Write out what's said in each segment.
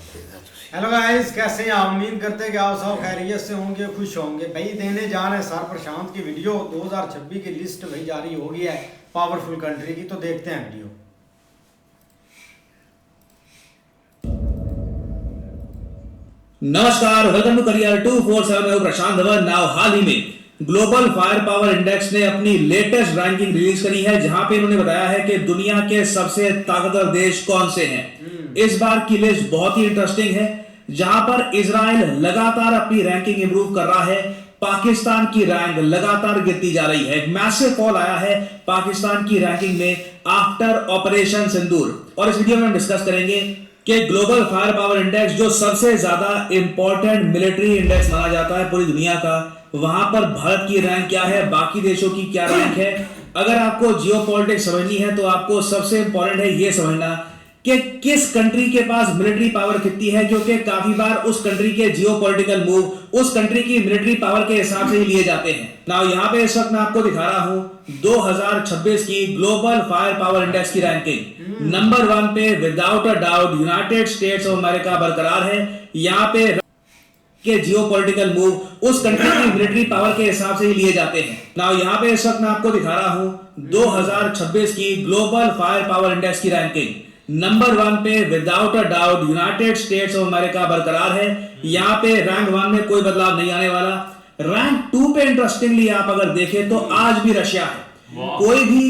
Hello guys, कैसे हैं आप? उम्मीद करते हैं कि आप सब खैरियत से होंगे, खुश होंगे। भाई देने जा रहे हैं सर प्रशांत की वीडियो 2026 की लिस्ट भाई जारी हो गई है पावरफुल कंट्री की, तो देखते हैं वीडियो। नमस्कार, वेलकम टू करियर 247 में प्रशांत धवन। नाउ हाल ही में ग्लोबल फायर पावर इंडेक्स ने अपनी लेटेस्ट रैंकिंग रिलीज करी है, जहां पे इन्होंने बताया है कि दुनिया के सबसे ताकतवर देश कौन से हैं। इस बार की लिस्ट बहुत ही इंटरेस्टिंग है, जहां पर इजराइल लगातार अपनी रैंकिंग इंप्रूव कर रहा है। पाकिस्तान की रैंक लगातार गिरती जा रही है। एक मैसिव फॉल आया है पाकिस्तान की रैंकिंग में आफ्टर ऑपरेशन सिंदूर। और इस वीडियो में हम डिस्कस करेंगे कि ग्लोबल फायर पावर इंडेक्स, जो सबसे ज्यादा इंपॉर्टेंट मिलिट्री इंडेक्स माना जाता है पूरी दुनिया का, वहां पर भारत की रैंक क्या है, बाकी देशों की क्या रैंक है। अगर आपको जियोपॉलिटिक्स समझनी है तो आपको सबसे इंपॉर्टेंट है ये समझना कि किस कंट्री के पास मिलिट्री पावर कितनी है, क्योंकि काफी बार उस कंट्री के जियोपॉलिटिकल मूव उस कंट्री की मिलिट्री पावर के हिसाब से ही लिए जाते हैं। ना यहाँ पे इस वक्त मैं आपको दिखा रहा हूं 2026 की ग्लोबल फायर पावर इंडेक्स की रैंकिंग। नंबर 1 पे without a doubt United states of America बरकरार है। यहाँ पे के जियोपॉलिटिकल मूव उस कंट्री की मिलिट्री पावर के हिसाब से ही लिए जाते हैं। ना यहाँ पे इस वक्त मैं आपको दिखा रहा हूं 2026 की ग्लोबल फायर पावर इंडेक्स की रैंकिंग। नंबर 1 पे without a doubt United states of America बरकरार है। यहाँ पे रैंक 1 में कोई बदलाव नहीं आने वाला। रैंक 2 पे इंटरेस्टिंगली आप अगर देखें तो आज भी रशिया है। कोई भी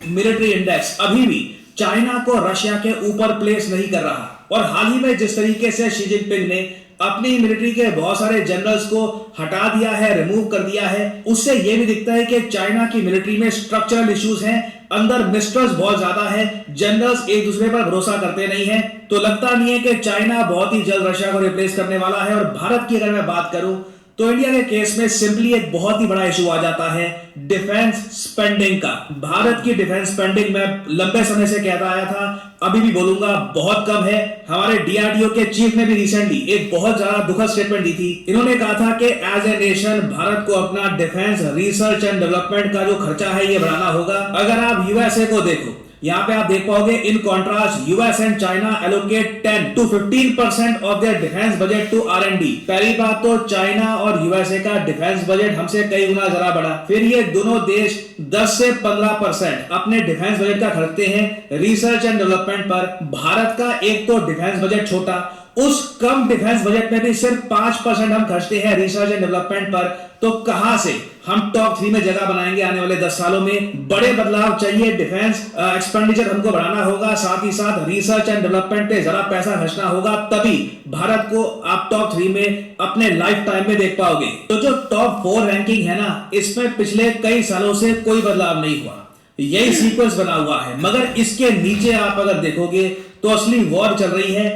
मिलिट्री इंडेक्स अभी भी चाइना को रशिया के ऊपर प्लेस नहीं कर रहा। और हाल ही में जिस तरीके से शी जिनपिंग ने अपनी मिलिट्री के बहुत सारे जनरल्स को हटा दिया है, रिमूव कर दिया है, उससे यह भी दिखता है कि चाइना की मिलिट्री में स्ट्रक्चरल इश्यूज हैं, अंदर मिस्ट्रस्ट बहुत ज्यादा है, जनरल्स एक दूसरे पर भरोसा करते नहीं है। तो लगता नहीं है कि चाइना बहुत ही जल्द रशिया को रिप्लेस करने वाला है। और भारत की अगर मैं बात करूं तो इंडिया के केस में सिंपली एक बहुत ही बड़ा इशू आ जाता है डिफेंस स्पेंडिंग का। भारत की डिफेंस स्पेंडिंग मैं लंबे समय से कहता आया था, अभी भी बोलूंगा, बहुत कम है। हमारे डीआरडीओ के चीफ ने भी रिसेंटली एक बहुत ज्यादा दुखद स्टेटमेंट दी थी। इन्होंने कहा था कि एज ए नेशन भारत को अपना डिफेंस रिसर्च एंड डेवलपमेंट का जो खर्चा है ये बढ़ाना होगा। अगर आप यूएसए को देखो, यहाँ पे आप देख पाओगे in contrast US and China allocate 10 to 15% of their defence budget to R and D. पहली बात तो चाइना और यूएसए का डिफेंस बजट हमसे कई गुना जरा बड़ा। फिर ये दोनों देश 10 से 15% अपने डिफेंस बजट का खर्चते हैं रिसर्च एंड डेवलपमेंट पर। भारत का एक तो डिफेंस बजट छोटा, उस कम डिफेंस बजट में भी सिर्फ 5% हम खर्चते हैं रिसर्च एंड डेवलपमेंट पर। तो कहां से हम टॉप 3 में जगह बनाएंगे आने वाले 10 सालों में? बड़े बदलाव चाहिए, डिफेंस एक्सपेंडिचर हमको बढ़ाना होगा, साथ ही साथ रिसर्च एंड डेवलपमेंट पे जरा पैसा खर्चना होगा, तभी भारत को आप टॉप 3 में अपने लाइफ टाइम में देख पाओगे। तो जो टॉप 4 रैंकिंग है ना, इसमें पिछले कई सालों से कोई बदलाव नहीं हुआ, यही सीक्वेंस बना हुआ है। मगर इसके नीचे आप अगर देखोगे तो असली वॉर चल रही है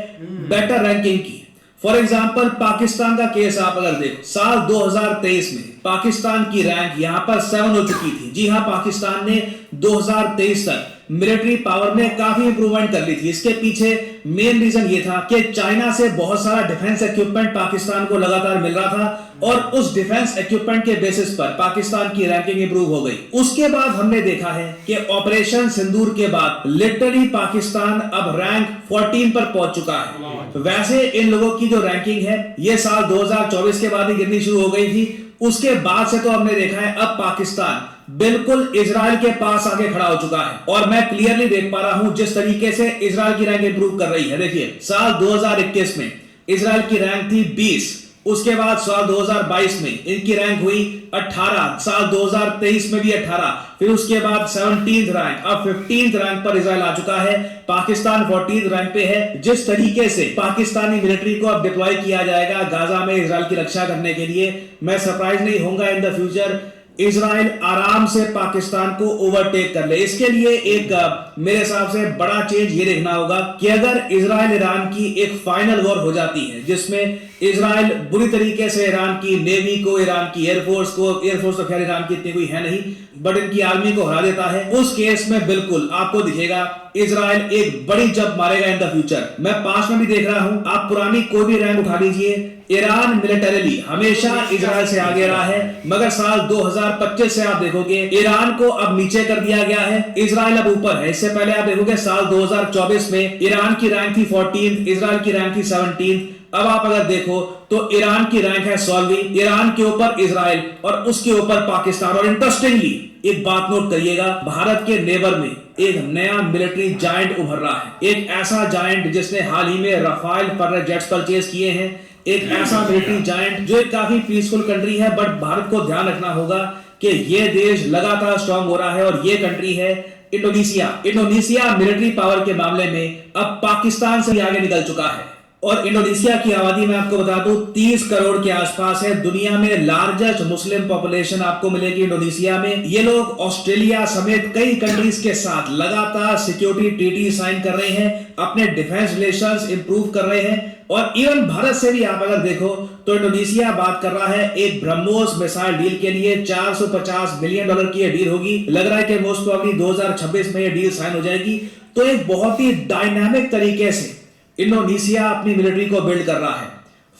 बेटर रैंकिंग की। फॉर एग्जाम्पल पाकिस्तान का केस आप अगर देखो, साल 2023 में पाकिस्तान की रैंक यहां पर 7 हो चुकी थी। जी हां, पाकिस्तान ने 2023 तक मिलिट्री पावर में काफी इंप्रूवमेंट कर ली थी। इसके पीछे मेन रीजन ये था कि चाइना से बहुत सारा डिफेंस इक्विपमेंट पाकिस्तान को लगातार मिल रहा था, और उस डिफेंस इक्विपमेंट के बेसिस पर पाकिस्तान की रैंकिंग इंप्रूव हो गई। उसके बाद हमने देखा है कि ऑपरेशन सिंदूर के बाद लिटरली पाकिस्तान अब रैंक 14 पर पहुंच चुका है। वैसे इन लोगों की जो रैंकिंग है ये साल 2024 के बाद ही गिरनी शुरू हो गई थी। उसके बाद से तो हमने देखा है अब पाकिस्तान बिल्कुल इजराइल के पास आके खड़ा हो चुका है। और मैं क्लियरली देख पा रहा हूं जिस तरीके से इजराइल की रैंक इंप्रूव कर रही है। देखिए, साल 2021 में इजराइल की रैंक थी 20, उसके बाद साल 2022 में इनकी रैंक हुई 18, साल 2023 में भी 18, फिर उसके बाद 17th रैंक, अब 15th रैंक पर इजराइल आ चुका है। पाकिस्तान 14th रैंक पे है। जिस तरीके से पाकिस्तानी मिलिट्री को अब डिप्लॉय किया जाएगा गाजा में इजराइल की रक्षा करने के लिए, मैं सरप्राइज नहीं होऊंगा इन द फ्यूचर इजराइल आराम से पाकिस्तान को ओवरटेक कर ले। इसके लिए एक मेरे हिसाब से बड़ा चेंज ये देखना होगा कि अगर इजराइल ईरान की एक फाइनल वॉर हो जाती है, जिसमें इजराइल बुरी तरीके से ईरान की नेवी को, ईरान की एयरफोर्स को, एयरफोर्स तो खैर ईरान की इतनी कोई है नहीं, बट इनकी आर्मी को हरा देता है, उस केस में बिल्कुल आपको दिखेगा इजराइल एक बड़ी जंप मारेगा इन द फ्यूचर। मैं 5 में भी देख रहा हूं, आप पुरानी कोई भी रैंक उठा लीजिए, ईरान मिलिटरीली हमेशा इजराइल से आगे रहा है, मगर साल 2025 से आप देखोगे ईरान को अब नीचे कर दिया गया है, इजराइल अब ऊपर है। इससे पहले आप देखोगे साल 2024 में ईरान की रैंक थी 14, इजराइल की रैंक थी 17। अब आप अगर देखो तो ईरान की रैंक है 16, ईरान के ऊपर इजराइल और उसके ऊपर पाकिस्तान। और इंटरेस्टिंगली एक बात नोट करिएगा, भारत के नेबर में एक नया मिलिट्री जायंट उभर रहा है, एक ऐसा जायंट जिसने हाल ही में राफेल फाइटर जेट्स परचेज किए हैं, एक ऐसा मिलिट्री जायंट जो एक काफी पीसफुल कंट्री है। बट भारत को ध्यान रखना होगा कि ये देश लगातार स्ट्रांग हो रहा है और ये कंट्री है इंडोनेशिया। इंडोनेशिया मिलिट्री पावर के मामले में अब पाकिस्तान से भी आगे निकल चुका है और इंडोनेशिया की आबादी में आपको बता दूं 30 करोड़ के आसपास है। दुनिया में लार्जेस्ट मुस्लिम पॉपुलेशन आपको मिलेगी इंडोनेशिया में। ये लोग ऑस्ट्रेलिया समेत कई कंट्रीज के साथ लगातार सिक्योरिटी ट्रीटी साइन कर रहे हैं, अपने डिफेंस रिलेशंस इंप्रूव कर रहे हैं। और इवन भारत से भी आप अगर देखो तो इंडोनेशिया बात कर रहा है एक ब्रह्मोस मिसाइल डील के लिए, $450 मिलियन की डील होगी। लग रहा है कि मोस्ट प्रोबेबली 2026 में ये डील साइन हो जाएगी। तो एक बहुत ही डायनामिक तरीके से इंडोनेशिया अपनी मिलिट्री को बिल्ड कर रहा है।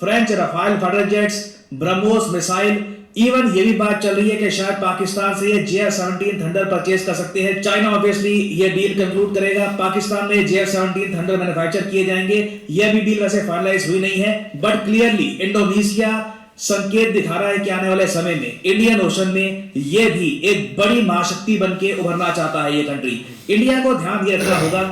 French Rafale fighter jets, BrahMos missile, even ये भी बात चल रही है कि शायद पाकिस्तान से ये JF-17 थंडर परचेज कर सकते हैं। चाइना ऑब्वियसली ये डील कंक्लूड करेगा, पाकिस्तान में JF-17 थंडर मैन्युफैक्चर किए जाएंगे। यह भी डील वैसे फाइनलाइज हुई नहीं है, बट क्लियरली इंडोनेशिया संकेत दिखा रहा है कि आने वाले समय में इंडियन ओशन में ये भी एक बड़ी महाशक्ति बन के उभरना चाहता है ये कंट्री। इंडिया को ध्यान ये रखना होगा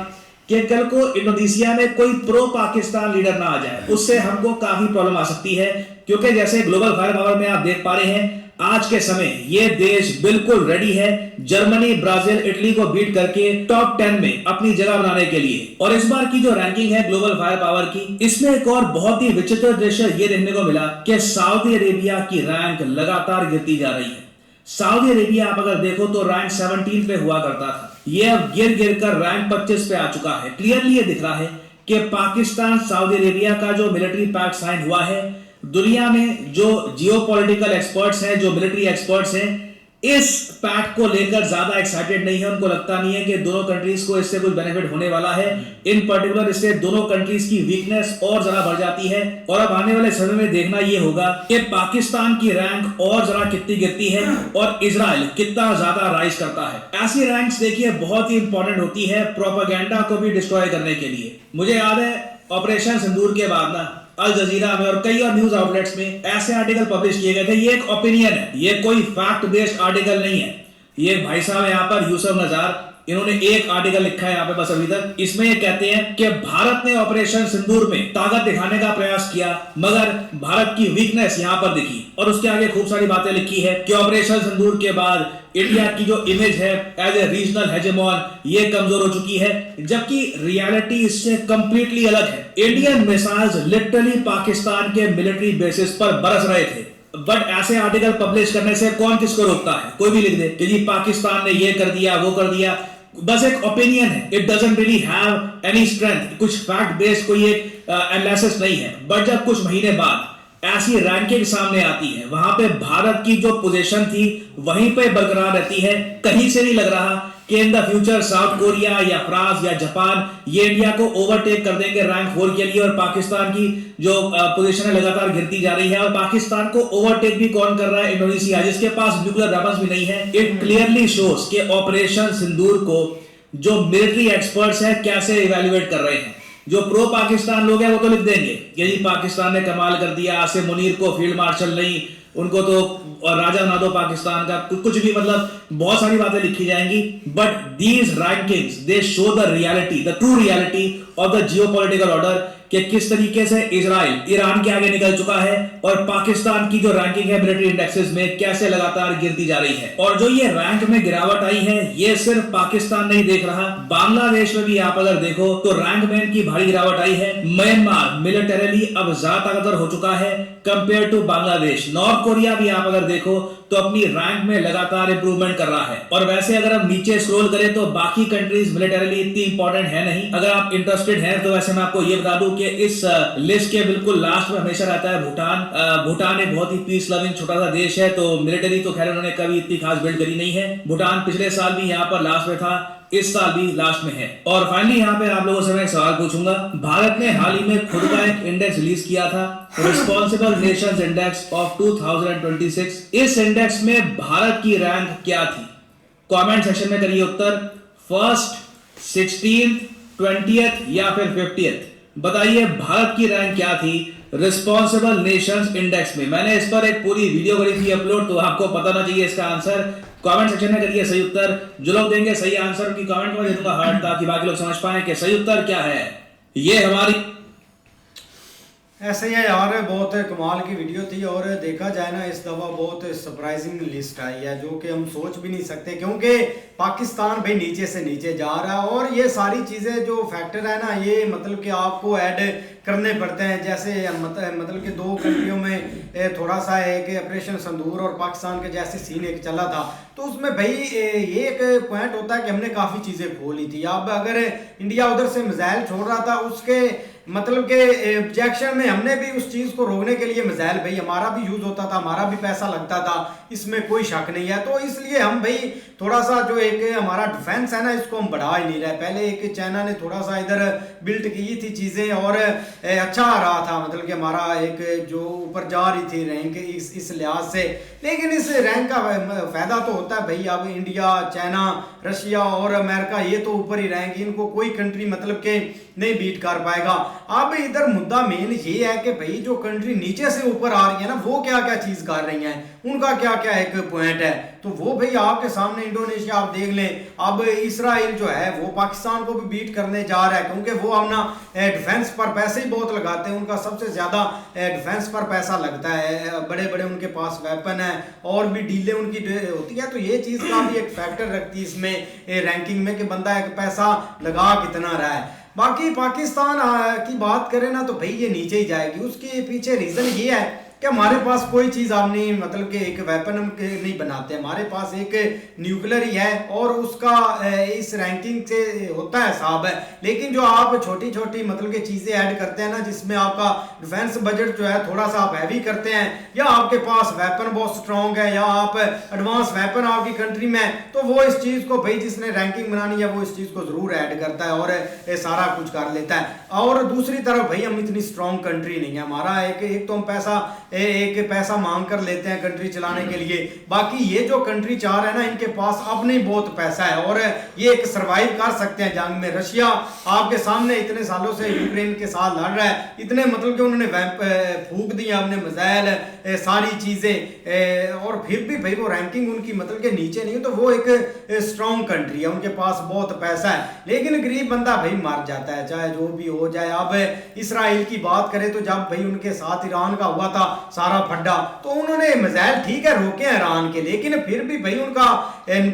कि कल को इंडोनेशिया में कोई प्रो पाकिस्तान लीडर ना आ जाए, उससे हमको काफी प्रॉब्लम आ सकती है। क्योंकि जैसे ग्लोबल फायर पावर में आप देख पा रहे हैं आज के समय ये देश बिल्कुल रेडी है जर्मनी, ब्राजील, इटली को बीट करके टॉप 10 में अपनी जगह बनाने के लिए। और इस बार की जो रैंकिंग है ग्लोबल फायर पावर की, इसमें एक और बहुत ही विचित्र दृश्य ये देखने को मिला कि सऊदी अरेबिया की रैंक लगातार गिरती जा रही है। सऊदी अरेबिया आप अगर देखो तो रैंक 17 पे हुआ करता था, ये अब गिर गिर कर रैंक 25 पे आ चुका है। क्लियरली ये दिख रहा है कि पाकिस्तान सऊदी अरेबिया का जो मिलिट्री पैक्ट साइन हुआ है, दुनिया में जो जियोपॉलिटिकल एक्सपर्ट्स हैं, जो मिलिट्री एक्सपर्ट्स हैं, इस पैक्ट को लेकर ज्यादा एक्साइटेड नहीं है। उनको लगता नहीं है कि दोनों कंट्रीज को इससे कुछ बेनिफिट होने वाला है। इन पर्टिकुलर इससे दोनों कंट्रीज की वीकनेस और ज्यादा बढ़ जाती है। और अब आने वाले समय में देखना यह होगा कि पाकिस्तान की रैंक और जरा कितनी गिरती है और इजराइल कितना ज्यादा राइज करता है। ऐसी रैंक्स देखिए बहुत ही इंपॉर्टेंट होती है प्रोपेगेंडा को भी डिस्ट्रॉय करने के लिए। मुझे याद है ऑपरेशन सिंदूर के बाद ना अल जजीरा में और कई और न्यूज आउटलेट्स में ऐसे आर्टिकल पब्लिश किए गए थे। ये एक ओपिनियन है, ये कोई फैक्ट बेस्ड आर्टिकल नहीं है। ये भाई साहब यहाँ पर यूसुफ नजार, इन्होंने एक आर्टिकल लिखा है यहाँ पे बस अभी तक। इसमें ये कहते हैं कि भारत ने ऑपरेशन सिंदूर में ताकत दिखाने का प्रयास किया, मगर भारत की वीकनेस यहाँ पर दिखी। और उसके आगे खूब सारी बातें लिखी है कि ऑपरेशन सिंदूर के बाद इंडिया की जो इमेज है एज ए रीजनल हेजेमॉन ये कमजोर हो चुकी है, जबकि रियलिटी इससे कंप्लीटली अलग है। इंडियन मिसाइल्स लिटरली पाकिस्तान के मिलिट्री बेसिस पर बरस रहे थे। बट ऐसे आर्टिकल पब्लिश करने से कौन किसको रोकता है? कोई भी लिख दे कि जी पाकिस्तान ने ये कर दिया वो कर दिया, बस एक ओपिनियन है। It doesn't really have any strength, कुछ फैक्ट बेस्ड कोई एक एनालिसिस नहीं है। बट जब कुछ महीने बाद ऐसी रैंकिंग सामने आती है, वहां पे भारत की जो पोजीशन थी वहीं पे बरकरार रहती है। कहीं से नहीं लग रहा कि in the future south Korea या फ्रांस या जापान ये इंडिया को ओवरटेक कर देंगे रैंक 4 के लिए। और पाकिस्तान की जो पोजीशन है लगातार गिरती जा रही है। और पाकिस्तान को ओवरटेक भी कौन कर रहा है? इंडोनेशिया, जिसके पास न्यूक्लियर वेपन्स भी नहीं है। इट क्लियरली शोस कि ऑपरेशन सिंदूर को जो मिलिट्री एक्सपर्ट्स हैं कैसे इवेल्युएट कर रहे हैं। जो प्रो पाकिस्तान लोग हैं वो तो लिख देंगे कि जी पाकिस्तान ने कमाल कर दिया, आसिम मुनीर को फील्ड मार्शल नहीं, उनको तो राजा बना दो पाकिस्तान का, कुछ भी, मतलब बहुत सारी बातें लिखी जाएंगी। But these rankings they show the reality, the true reality of the geopolitical order, कि किस तरीके से इजराइल ईरान के आगे निकल चुका है और पाकिस्तान की जो रैंकिंग है मिलिट्री इंडेक्सेस में कैसे लगातार गिरती जा रही है। और जो ये रैंक में गिरावट आई है ये सिर्फ पाकिस्तान नहीं देख रहा, बांग्लादेश में भी आप अगर देखो तो रैंक में इनकी भारी गिरावट आई है। म्यांमार मिलिटरीली अब ज्यादा ताकतवर हो चुका है compare to Bangladesh. North Korea भी आप अगर देखो तो अपनी रैंक में लगातार इंप्रूवमेंट कर रहा है। और वैसे अगर हम नीचे स्क्रॉल करें तो बाकी कंट्रीज मिलिटरीली इतनी इंपॉर्टेंट है नहीं। अगर आप इंटरेस्टेड हैं तो वैसे मैं आपको ये बता दूं कि इस लिस्ट के बिल्कुल लास्ट में हमेशा रहता है भूटान। भूटान एक बहुत ही पीस लविंग छोटा सा देश है, तो मिलिट्री तो खैर उन्होंने कभी इतनी खास बिल्ड करी नहीं है। भूटान पिछले साल भी यहाँ पर लास्ट में था, इस साल भी लास्ट में है। और फाइनली यहाँ पे आप लोगों से मैं एक सवाल पूछूंगा। भारत ने हाल ही में खुद का एक इंडेक्स रिलीज किया था, रिस्पॉन्सिबल नेशंस इंडेक्स ऑफ 2026। इस इंडेक्स में भारत की रैंक क्या थी? कमेंट सेक्शन में करिए उत्तर। फर्स्ट, 16th, 20th या फिर 50th? बताइए भारत की रैंक क्या थी रिस्पॉन्सिबल नेशंस इंडेक्स में। मैंने इस पर एक पूरी वीडियो करी थी अपलोड, तो आपको पता होना चाहिए इसका आंसर। कमेंट सेक्शन में करिए सही उत्तर। जो लोग देंगे सही आंसर उनकी कमेंट में दे दूंगा हार्ट, ताकि बाकी लोग समझ पाए कि सही उत्तर क्या है। ये हमारी ऐसे ही है यार, बहुत कमाल की वीडियो थी। और देखा जाए ना, इस दफ़ा बहुत सरप्राइजिंग लिस्ट आई है जो कि हम सोच भी नहीं सकते, क्योंकि पाकिस्तान भाई नीचे से नीचे जा रहा है। और ये सारी चीज़ें जो फैक्टर है ना, ये मतलब कि आपको ऐड करने पड़ते हैं। जैसे मतलब कि दो कंट्रियों में थोड़ा सा है कि ऑपरेशन संदूर और पाकिस्तान के जैसे सीन एक चला था, तो उसमें भाई ये एक पॉइंट होता है कि हमने काफ़ी चीज़ें खोली थी। अब अगर इंडिया उधर से मिसाइल छोड़ रहा था, उसके मतलब के ऑब्जेक्शन में हमने भी उस चीज़ को रोकने के लिए मिसाइल भाई हमारा भी यूज़ होता था, हमारा भी पैसा लगता था, इसमें कोई शक नहीं है। तो इसलिए हम भाई थोड़ा सा जो एक हमारा डिफेंस है ना, इसको हम बढ़ा ही नहीं रहे। पहले एक चाइना ने थोड़ा सा इधर बिल्ड की थी चीज़ें और अच्छा आ रहा था, मतलब कि हमारा एक जो ऊपर जा रही थी रैंक इस लिहाज से। लेकिन इस रैंक का फायदा तो होता है भाई, अब इंडिया, चाइना, रशिया और अमेरिका ये तो ऊपर ही रहेंगे, इनको कोई कंट्री मतलब के नहीं बीट कर पाएगा। अब इधर मुद्दा मेन ये है कि भाई जो कंट्री नीचे से ऊपर आ रही है ना, वो क्या क्या चीज कर रही हैं, उनका क्या क्या एक पॉइंट है। तो वो भाई आपके सामने इंडोनेशिया आप देख लें। अब इसराइल जो है वो पाकिस्तान को भी बीट करने जा रहा है, क्योंकि वो अपना डिफेंस पर पैसे ही बहुत लगाते हैं। उनका सबसे ज्यादा डिफेंस पर पैसा लगता है, बड़े बड़े उनके पास वेपन है और भी डीलें उनकी होती है। तो ये चीज का भी एक फैक्टर रखती है इसमें रैंकिंग में कि बंदा एक पैसा लगा कितना रहा है। बाकी पाकिस्तान की बात करें ना, तो भाई ये नीचे ही जाएगी। उसके पीछे रीजन ये है कि हमारे पास कोई चीज़ आप नहीं, मतलब कि एक वेपन हम नहीं बनाते, हमारे पास एक न्यूक्लियर ही है और उसका इस रैंकिंग से होता है हिसाब है। लेकिन जो आप छोटी छोटी मतलब कि चीज़ें ऐड करते हैं ना, जिसमें आपका डिफेंस बजट जो है थोड़ा सा आप हैवी करते हैं, या आपके पास वेपन बहुत स्ट्रॉन्ग है, या आप एडवांस वेपन आपकी कंट्री में, तो वो इस चीज़ को भाई जिसने रैंकिंग बनानी है वो इस चीज़ को ज़रूर ऐड करता है और सारा कुछ कर लेता है। और दूसरी तरफ भाई हम इतनी स्ट्रॉन्ग कंट्री नहीं है, हमारा एक तो हम पैसा मांग कर लेते हैं कंट्री चलाने के लिए। बाकी ये जो कंट्री चार है ना, इनके पास अपने बहुत पैसा है और ये एक सर्वाइव कर सकते हैं जंग में। रशिया आपके सामने इतने सालों से यूक्रेन के साथ लड़ रहा है, इतने मतलब कि उन्होंने फूंक दिया अपने मिसाइल सारी चीजें, और फिर भी भाई वो रैंकिंग उनकी मतलब कि नीचे नहीं है। तो वो एक स्ट्रॉन्ग कंट्री है, उनके पास बहुत पैसा है, लेकिन गरीब बंदा भाई मर जाता है चाहे जो भी हो जाए। अब इसराइल की बात करें तो जब भाई उनके साथ ईरान का हुआ था सारा फड्डा, तो उन्होंने मिसाइल ठीक है रोके ईरान के, लेकिन फिर भी भाई उनका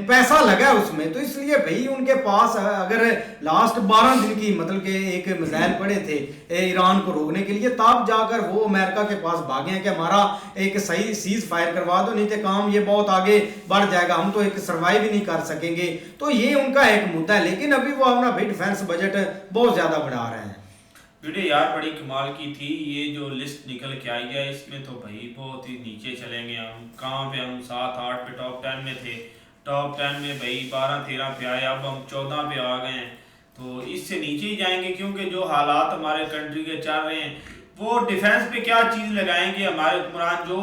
पैसा लगा उसमें। तो इसलिए भाई उनके पास अगर लास्ट 12 दिन की मतलब के एक मिसाइल पड़े थे ईरान को रोकने के लिए, तब जाकर वो अमेरिका के पास भागे हैं कि हमारा एक सही सीज फायर करवा दो, नहीं तो काम ये बहुत आगे बढ़ जाएगा, हम तो एक सर्वाइव ही नहीं कर सकेंगे। तो ये उनका एक मुद्दा है, लेकिन अभी वो अपना भाई डिफेंस बजट बहुत ज्यादा बढ़ा रहे हैं। वीडियो यार बड़ी कमाल की थी। ये जो लिस्ट निकल के आई है इसमें तो भाई बहुत ही नीचे चलेंगे हम। कहाँ पे हम 7-8 पे टॉप 10 में थे, टॉप 10 में भाई 12-13 पे आए, अब हम 14 पे आ गए हैं। तो इससे नीचे ही जाएंगे, क्योंकि जो हालात हमारे कंट्री के चल रहे हैं, वो डिफेंस पे क्या चीज़ लगाएंगे। हमारे हुक्मरान जो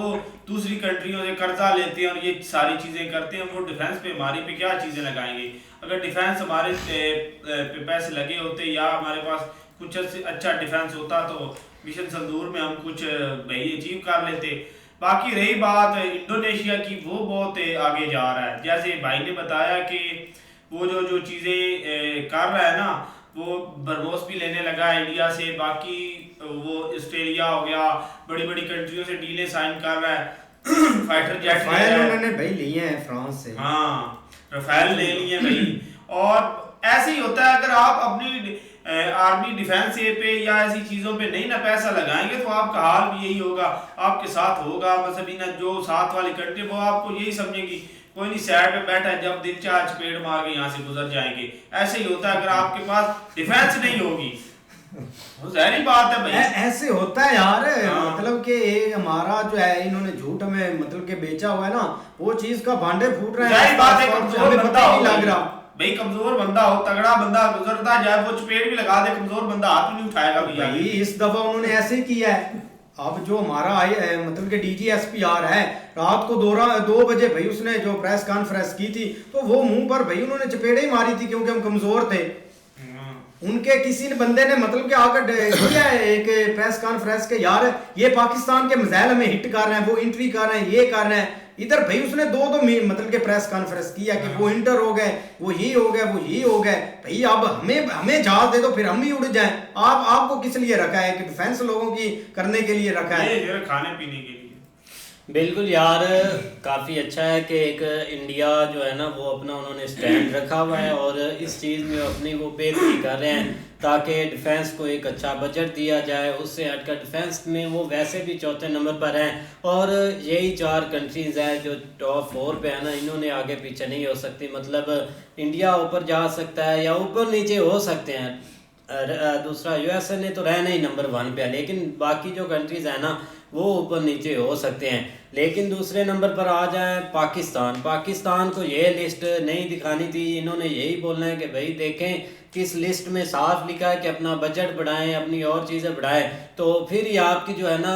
दूसरी कंट्रियों से कर्जा लेते हैं और ये सारी चीज़ें करते हैं, वो डिफेंस पे हमारी पे क्या चीज़ें लगाएंगे। अगर डिफेंस हमारे पे पैसे लगे होते या हमारे पास कुछ अच्छा डिफेंस होता तो मिशन संदूर में हम कुछ भाई अचीव कर लेते। बाकी रही बात इंडोनेशिया की, वो बहुत आगे जा रहा है। जैसे भाई ने बताया कि वो जो चीज़ें कर रहा है ना, वो बरमोस भी लेने लगा है इंडिया से। बाकी वो ऑस्ट्रेलिया हो गया, बड़ी बड़ी कंट्रियों से डीलें साइन कर रहा है। फाइटर जेट उन्होंने भाई लिए हैं फ्रांस से, हाँ रफेल ले लिए भाई। और ऐसे ही होता है, अगर आप अपनी आर्मी डिफेंस पे या ऐसी चीज़ों पे नहीं ना पैसा लगाएंगे तो आपका हाल भी यही होगा, आपके साथ होगा। मतलब ना जो साथ वाली कंट्री वो आपको यही समझेगी कोई नहीं साइड पे बैठा है, जब दिल चाहे चपेट मार के यहाँ से गुजर जाएंगे। ऐसे ही होता है अगर आपके पास डिफेंस नहीं होगी। वो ज़ाहिर बात है भाई। ऐसे होता है यार। हाँ। मतलब कि एक हमारा जो है इन्होंने झूठ हमें मतलब कि बेचा हुआ है ना, वो चीज का भांडे फूट रहे हैं। ज़ाहिर बात है, हमें कमजोर पता बंदा ही हो नहीं लग रहा भाई, कमजोर बंदा हो, तगड़ा बंदा गुजरता जाए, वो चपेट भी लगा दे, कमजोर बंदा हाथ नहीं उठाएगा भैया। भाई। इस दफा उन्होंने ऐसे किया है। अब जो हमारा मतलब कि DGSPR है, रात को 2 बजे भाई उसने जो प्रेस कॉन्फ्रेंस की थी, तो वो मुंह पर भाई उन्होंने चपेड़े ही मारी थी, क्योंकि हम कमजोर थे। उनके किसी ने बंदे ने मतलब कि आकर किया है एक प्रेस कॉन्फ्रेंस के, यार ये पाकिस्तान के मिसाइल हमें हिट कर रहे हैं, वो एंट्री कर रहे हैं, ये कर रहे हैं। इधर भाई उसने दो मतलब के प्रेस कॉन्फ्रेंस किया कि वो इंटर हो गए, वो ये हो गए, वो ये हो गए। भाई अब हमें जहाज दे दो, फिर हम ही उड़ जाएं। आपको किस लिए रखा है? कि डिफेंस लोगों की करने के लिए रखा है, ये खाने पीने के लिए। बिल्कुल यार, काफ़ी अच्छा है कि एक इंडिया जो है ना वो अपना उन्होंने स्टैंड रखा हुआ है और इस चीज़ में अपनी वो बेहतरी कर रहे हैं ताकि डिफेंस को एक अच्छा बजट दिया जाए। उससे हटकर डिफेंस में वो वैसे भी चौथे नंबर पर हैं और यही 4 कंट्रीज़ हैं जो टॉप 4 पे है ना, इन्होंने आगे पीछे नहीं हो सकती। मतलब इंडिया ऊपर जा सकता है या ऊपर नीचे हो सकते हैं। दूसरा USA ने तो रहना ही नंबर 1 पे है, लेकिन बाकी जो कंट्रीज़ है ना वो ऊपर नीचे हो सकते हैं। लेकिन दूसरे नंबर पर आ जाए पाकिस्तान को ये लिस्ट नहीं दिखानी थी। इन्होंने यही बोलना है कि भाई देखें किस लिस्ट में साफ लिखा है कि अपना बजट बढ़ाएं, अपनी और चीज़ें बढ़ाएं, तो फिर ही आपकी जो है ना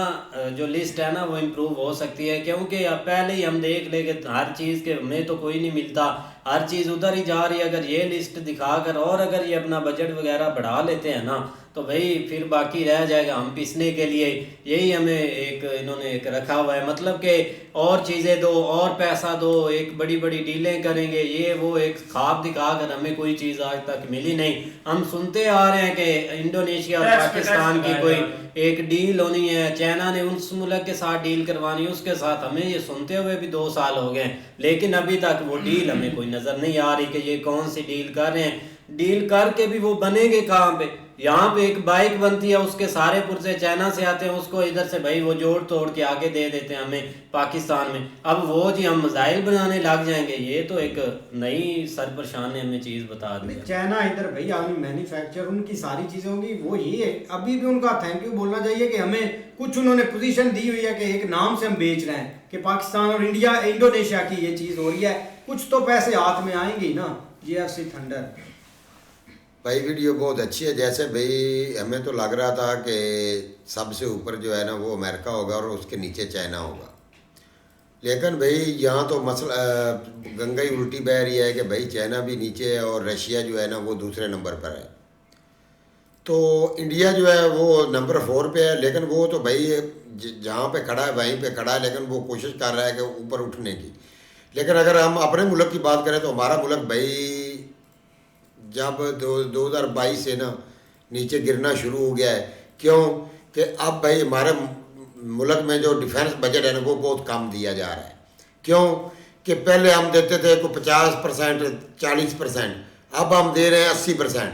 जो लिस्ट है ना वो इम्प्रूव हो सकती है। क्योंकि अब पहले ही हम देख ले कि हर चीज़ के हमें तो कोई नहीं मिलता, हर चीज़ उधर ही जा रही है। अगर ये लिस्ट दिखाकर और अगर ये अपना बजट वगैरह बढ़ा लेते हैं ना, तो भाई फिर बाकी रह जाएगा हम पिसने के लिए। यही हमें एक इन्होंने एक रखा हुआ है, मतलब कि और चीज़ें दो, और पैसा दो, एक बड़ी बड़ी डीलें करेंगे, ये वो एक ख्वाब दिखाकर हमें कोई चीज़ आज तक मिली नहीं। हम सुनते आ रहे हैं कि इंडोनेशिया और पाकिस्तान की कोई एक डील होनी है, चाइना ने उस मुल्क के साथ डील करवानी है, उसके साथ हमें ये सुनते हुए भी 2 साल हो गए, लेकिन अभी तक वो डील हमें कोई नज़र नहीं आ रही कि ये कौन सी डील कर रहे हैं। डील करके भी वो बनेंगे कहाँ पे? यहाँ पे एक बाइक बनती है, उसके सारे पुर्जे चाइना से आते हैं, उसको इधर से भाई वो जोड़ तोड़ के आगे दे देते हैं हमें पाकिस्तान में। अब वो जी हम मिसाइल बनाने लग जाएंगे, ये तो एक नई सर परेशान ने हमें चीज़ बता दी। चाइना इधर भाई आर्मी मैन्युफैक्चर उनकी सारी चीज़ें होंगी, वो ये है। अभी भी उनका थैंक यू बोलना चाहिए कि हमें कुछ उन्होंने पोजीशन दी हुई है कि एक नाम से हम बेच रहे हैं कि पाकिस्तान और इंडोनेशिया की ये चीज़ हो रही है, कुछ तो पैसे हाथ में आएंगे ही ना। GFC थंडर भाई वीडियो बहुत अच्छी है। जैसे भाई हमें तो लग रहा था कि सबसे ऊपर जो है ना वो अमेरिका होगा और उसके नीचे चाइना होगा, लेकिन भाई यहाँ तो मसला गंगा ही उल्टी बह रही है कि भाई चाइना भी नीचे है और रशिया जो है ना वो दूसरे नंबर पर है। तो इंडिया जो है वो नंबर 4 पे है, लेकिन वो तो भाई जहाँ पे खड़ा है वहीं पे खड़ा है, लेकिन वो कोशिश कर रहा है कि ऊपर उठने की। लेकिन अगर हम अपने मुल्क की बात करें तो हमारा मुल्क भाई जब 2022 से ना नीचे गिरना शुरू हो गया है। क्यों कि अब भाई हमारे मुल्क में जो डिफेंस बजट है ना वो बहुत कम दिया जा रहा है। क्यों कि पहले हम देते थे को 50% 40%, अब हम दे रहे हैं 80%।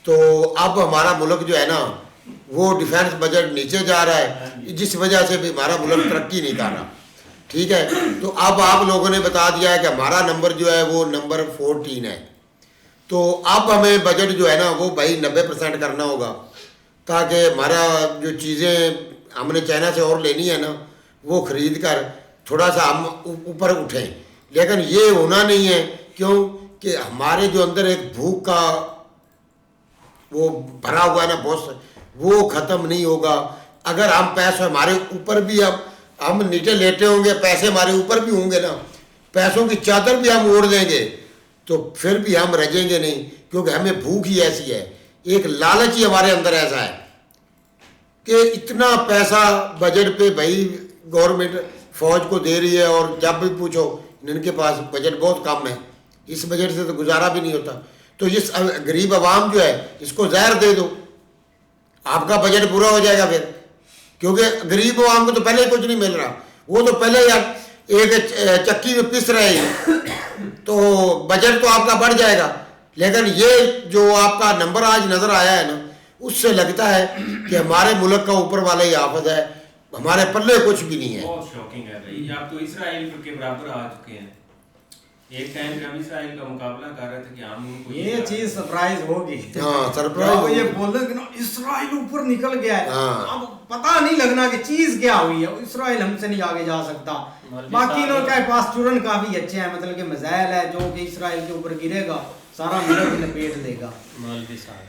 तो अब हमारा मुल्क जो है ना वो डिफेंस बजट नीचे जा रहा है, जिस वजह से भी हमारा मुल्क तरक्की नहीं कर रहा। ठीक है, तो अब आप लोगों ने बता दिया है कि हमारा नंबर जो है वो नंबर 14 है। तो अब हमें बजट जो है ना वो भाई 90% करना होगा, ताकि हमारा जो चीज़ें हमने चाइना से और लेनी है ना वो ख़रीद कर थोड़ा सा हम ऊपर उठें। लेकिन ये होना नहीं है, क्यों कि हमारे जो अंदर एक भूख का वो भरा हुआ है ना बहुत, वो ख़त्म नहीं होगा। अगर हम पैसे हमारे ऊपर भी हम नीचे लेटे होंगे, पैसे हमारे ऊपर भी होंगे ना, पैसों की चादर भी हम ओढ़ देंगे तो फिर भी हम रजेंगे नहीं, क्योंकि हमें भूख ही ऐसी है, एक लालच ही हमारे अंदर ऐसा है कि इतना पैसा बजट पे भाई गवर्नमेंट फौज को दे रही है, और जब भी पूछो इनके पास बजट बहुत कम है, इस बजट से तो गुजारा भी नहीं होता। तो इस गरीब आवाम जो है इसको जहर दे दो, आपका बजट पूरा हो जाएगा फिर, क्योंकि गरीब आवाम को तो पहले ही कुछ नहीं मिल रहा, वो तो पहले यार एक चक्की में पिस रहे हैं, तो बजट तो आपका बढ़ जाएगा। लेकिन ये जो आपका नंबर आज नज़र आया है ना, उससे लगता है कि हमारे मुल्क का ऊपर वाला ही आफत है, हमारे पल्ले कुछ भी नहीं है। बहुत शॉकिंग है भाई, आप तो इसराइल के बराबर आ चुके हैं। एक टाइम पे हम इसराइल का मुकाबला कर रहे थे कि हम उनको ये चीज सरप्राइज होगी। हाँ, सरप्राइज जब ये होगी। बोल रहे कि ना इसराइल ऊपर निकल गया है, हाँ। अब पता नहीं लगना कि चीज क्या हुई है। इसराइल हमसे नहीं आगे जा सकता। मौलवी बाकी साहब- इनके पास चुरन काफी अच्छे हैं, मतलब कि मिसाइल है जो कि इसराइल के ऊपर गिरेगा सारा मिलक लपेट देगा। मौलवी साहब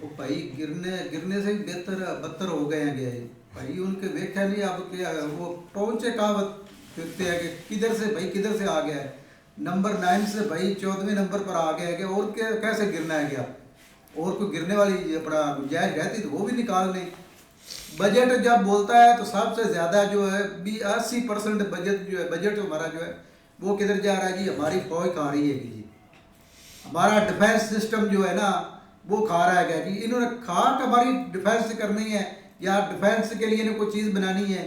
वो भाई गिरने से भी बदतर हो गए हैं गए भाई, उनके देखा नहीं अब क्या वो पहुंचे कहावत फिरते हैं कि किधर से भाई किधर से आ गया है, नंबर 9 से भाई 14वें नंबर पर आ गया है कि और क्या कैसे गिरना है क्या, और कोई गिरने वाली अपना गुंजाइश रहती तो वो भी निकाल लें। बजट जब बोलता है तो सबसे ज़्यादा जो है 80% बजट जो है, बजट हमारा जो है वो किधर जा रहा है जी, हमारी फौज खा रही है कि जी, हमारा डिफेंस सिस्टम जो है ना वो खा रहा है क्या जी। इन्होंने खा हमारी डिफेंस करनी है या डिफेंस के लिए इन्हें कोई चीज़ बनानी है।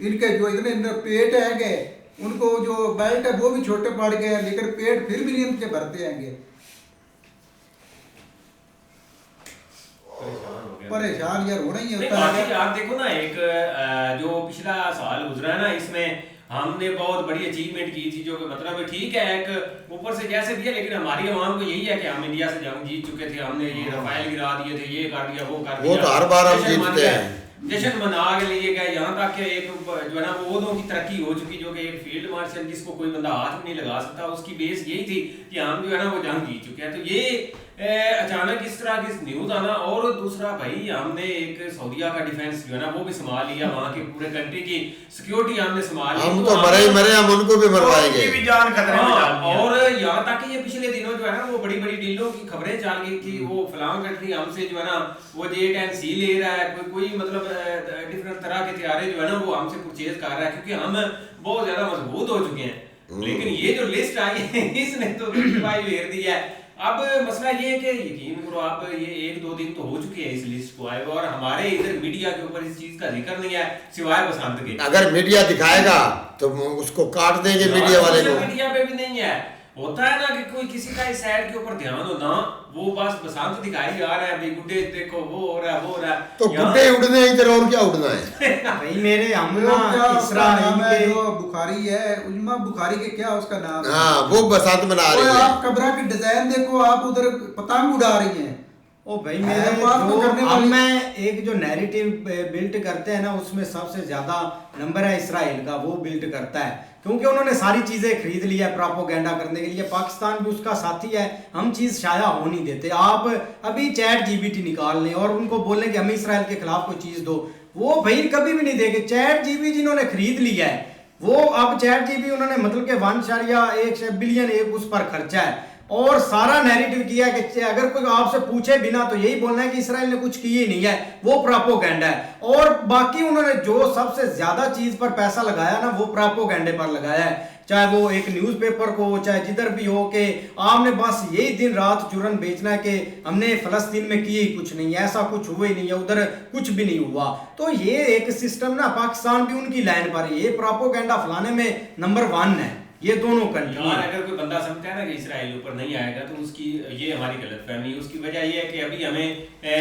इनके जो इतने पेट है गए, उनको जो बेल्ट है वो भी छोटे पड़ गए हैं, लेकिन पेट फिर भी नहीं इनके भरते हैंगे। परेशान यार होना ही नहीं, होता बाकी है। आप देखो ना, एक जो पिछला साल गुजरा है ना, इसमें हमने बहुत बड़ी अचीवमेंट की थी, जो कि मतलब ठीक है एक ऊपर से जैसे भी है, लेकिन हमारी आवाम को यही है कि हम इंडिया से जंग जीत चुके थे, हमने ये रफाइल गिरा दिए थे, ये कर दिया वो कर दिया, वो तो हर बार हम जश्न जीतते मना- हैं। जश्न मना के लिए गए, यहाँ तक कि एक जो है ना वो ओहदों की तरक्की हो चुकी, जो कि एक फील्ड मार्शल जिसको कोई बंदा हाथ में नहीं लगा सकता, उसकी बेस यही थी कि हम जो है ना वो जंग जीत चुके हैं। तो ये अचानक इस तरह की न्यूज आना, और दूसरा भाई हमने एक सऊदीया का डिफेंस जो है ना वो भी संभाल लिया, वहाँ के पूरे कंट्री की सिक्योरिटी हमने संभाल ली। हम तो मरे ही मरे, हम उनको भी मरवाएंगे। उनकी भी जान खतरे में डाल दी है। और यहाँ तक कि ये पिछले दिनों जो है ना वो बड़ी बड़ी डीलों की खबरें चल गई कि वो फलां कंट्री हमसे जो है ना वो J-10C ले रहा है, कोई मतलब डिफरेंट तरह के हथियारे जो है ना वो हमसे परचेज कर रहा है, क्योंकि हम बहुत ज्यादा मजबूत हो चुके हैं। लेकिन ये जो लिस्ट आई है इसने तो भाई घेर दिया है। अब मसला ये है कि यकीन करो आप, ये 1-2 दिन तो हो चुके हैं इस लिस्ट को आए, और हमारे इधर मीडिया के ऊपर इस चीज का जिक्र नहीं है सिवाय बसंत के। अगर मीडिया दिखाएगा तो उसको काट देंगे मीडिया वाले को। सोशल मीडिया पे भी नहीं है। होता है ना कि कोई किसी का इस साइड के ऊपर ध्यान हो ना, वो बस बसंत दिखाई जा रहा है, भाई गुड्डे देखो वो हो रहा है वो हो रहा है, तो यहाँ- गुड्डे उड़ने हैं इधर, और क्या उड़ना है। भाई मेरे हम वो ना क्या उसका नाम है इसराइल जो के बुखारी है, उजमा बुखारी के क्या उसका नाम है? हाँ, वो बसंत मना ओए, रही है। आप कब्रा की डिजाइन देखो, आप उधर पतंग उड़ा रही हैं। ओ भाई है, मेरे बात तो जो करने अब वाली- मैं एक जो नैरेटिव बिल्ड करते हैं ना उसमें सबसे ज्यादा नंबर है इसराइल का, वो बिल्ड करता है क्योंकि उन्होंने सारी चीजें खरीद ली है प्रोपोगेंडा करने के लिए। पाकिस्तान भी उसका साथी है, हम चीज शाया हो नहीं देते। आप अभी ChatGPT निकाल लें और उनको बोलें कि हमें इसराइल के खिलाफ कोई चीज दो, वो भाई कभी भी नहीं देंगे। ChatGPT जिन्होंने खरीद लिया है वो अब ChatGPT उन्होंने मतलब के 1.1 बिलियन एक उस पर खर्चा है और सारा नैरेटिव किया कि अगर कोई आपसे पूछे बिना तो यही बोलना है कि इसराइल ने कुछ किए नहीं है, वो प्रोपोगेंडा है। और बाकी उन्होंने जो सबसे ज्यादा चीज पर पैसा लगाया ना वो प्रोपोगेंडे पर लगाया है, चाहे वो एक न्यूज़पेपर को हो चाहे जिधर भी हो, कि आपने बस यही दिन रात चूरन बेचना है कि हमने फलस्तीन में किए ही कुछ नहीं, ऐसा कुछ हुआ ही नहीं है, उधर कुछ भी नहीं हुआ। तो ये एक सिस्टम ना पाकिस्तान भी उनकी लाइन पर है, ये प्रोपोगेंडा फलाने में नंबर 1 है ये दोनों कंट्री। यार अगर कोई बंदा समझता है ना कि इसराइल ऊपर नहीं आएगा तो उसकी ये हमारी गलतफहमी है। उसकी वजह ये है कि अभी हमें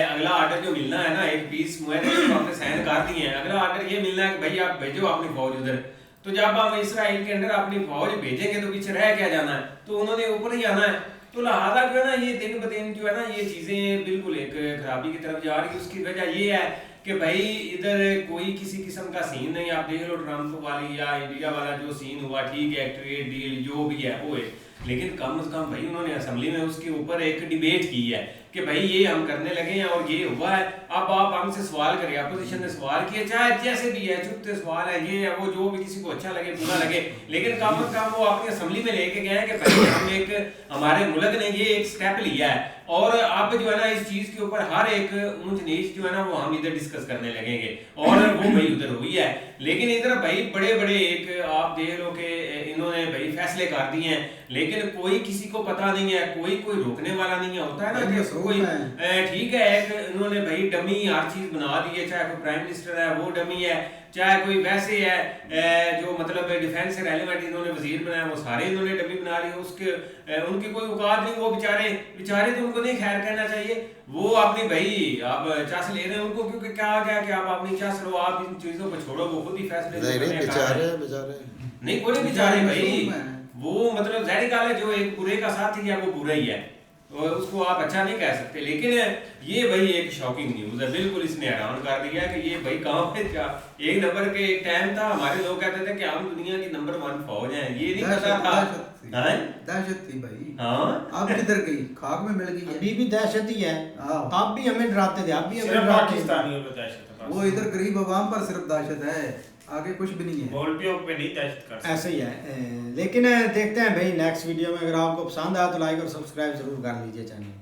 अगला ऑर्डर जो मिलना है ना, एक पीस मुआहदे को हमने साइन कर दिए हैं, अगला ऑर्डर ये मिलना है कि भाई आप भेजो अपनी फौज उधर। तो जब हम इसराइल के अंदर अपनी फौज भेजेंगे तो पीछे रह क्या जाना है, तो उन्होंने ऊपर ही आना है। तो लिहाजा जो है ना ये दिन ब दिन जो है ना ये चीजें बिल्कुल एक खराबी की तरफ जा रही है। उसकी वजह ये है कि भाई इधर कोई किसी किस्म का सीन नहीं। आप देख लो ट्रंप वाली या इंडिया वाला जो सीन हुआ, ठीक है ट्रेड डील जो भी है वो है, लेकिन कम से कम भाई उन्होंने असेंबली में उसके ऊपर एक डिबेट की है कि भाई ये हम करने लगे हैं और ये हुआ है। अब आप हमसे सवाल करिए, अपोजिशन ने सवाल किए, चाहे जैसे भी है चुपते सवाल है, ये है वो, जो भी किसी को अच्छा लगे बुरा लगे, लेकिन कम से कम वो अपनी असेंबली में लेके गए हैं कि भाई हम एक हमारे मुल्क ने ये एक स्टेप लिया है और अब जो है ना इस चीज के ऊपर हर एक ऊंच नीच जो है ना वो हम इधर डिस्कस करने लगेंगे और वो भाई उधर हुई है। लेकिन इधर भाई बड़े बड़े एक आप देख लो कि इन्होंने भाई फैसले कर दिए हैं, लेकिन कोई किसी को पता नहीं है, कोई रोकने वाला नहीं है। होता है ना कि कोई ठीक है एक इन्होंने भाई डमी हर चीज बना दी है, चाहे कोई प्राइम मिनिस्टर है वो डमी है, चाहे कोई वैसे है जो मतलब डिफेंस से रेलेवेंट इन्होंने वजीर बनाया वो सारे इन्होंने डमी बना लिए। उसके उनकी कोई औकात नहीं, वो बेचारे तो उनको नहीं खैर कहना चाहिए, वो अपनी भाई आप चस ले रहे हैं उनको, क्योंकि क्या क्या कि आप अपनी चस लो, आप इन चीजों को छोड़ो, वो खुद ही फैसले नहीं बेचारे नहीं कोई बेचारे भाई वो मतलब ज़ाहिर सी बात है, जो एक बुरे का साथी है वो बुरा ही है, और उसको आप अच्छा नहीं कह सकते। लेकिन ये भाई एक शॉकिंग न्यूज़ है, बिल्कुल इसने हैरान कर दिया कि ये भाई कहाँ पे क्या एक नंबर के एक टाइम था, हमारे लोग कहते थे कि हम दुनिया की नंबर 1 फौज हैं, ये नहीं पता था। हैं? दहशत थी भाई। हाँ अब किधर गई, खाक में मिल गई है। अभी भी दहशत ही है, हाँ। आप भी हमें डराते थे, आप भी हमें सिर्फ डराते थे। पाकिस्तानियों पे दहशत है बस। वो इधर गरीब आवाम पर सिर्फ दहशत है, आगे कुछ भी नहीं है। मौलवियों पे नहीं दहशत कर सकते। ऐसे ही है। लेकिन देखते हैं भाई नेक्स्ट वीडियो में, अगर आपको पसंद आया तो लाइक और सब्सक्राइब जरूर कर लीजिए चैनल।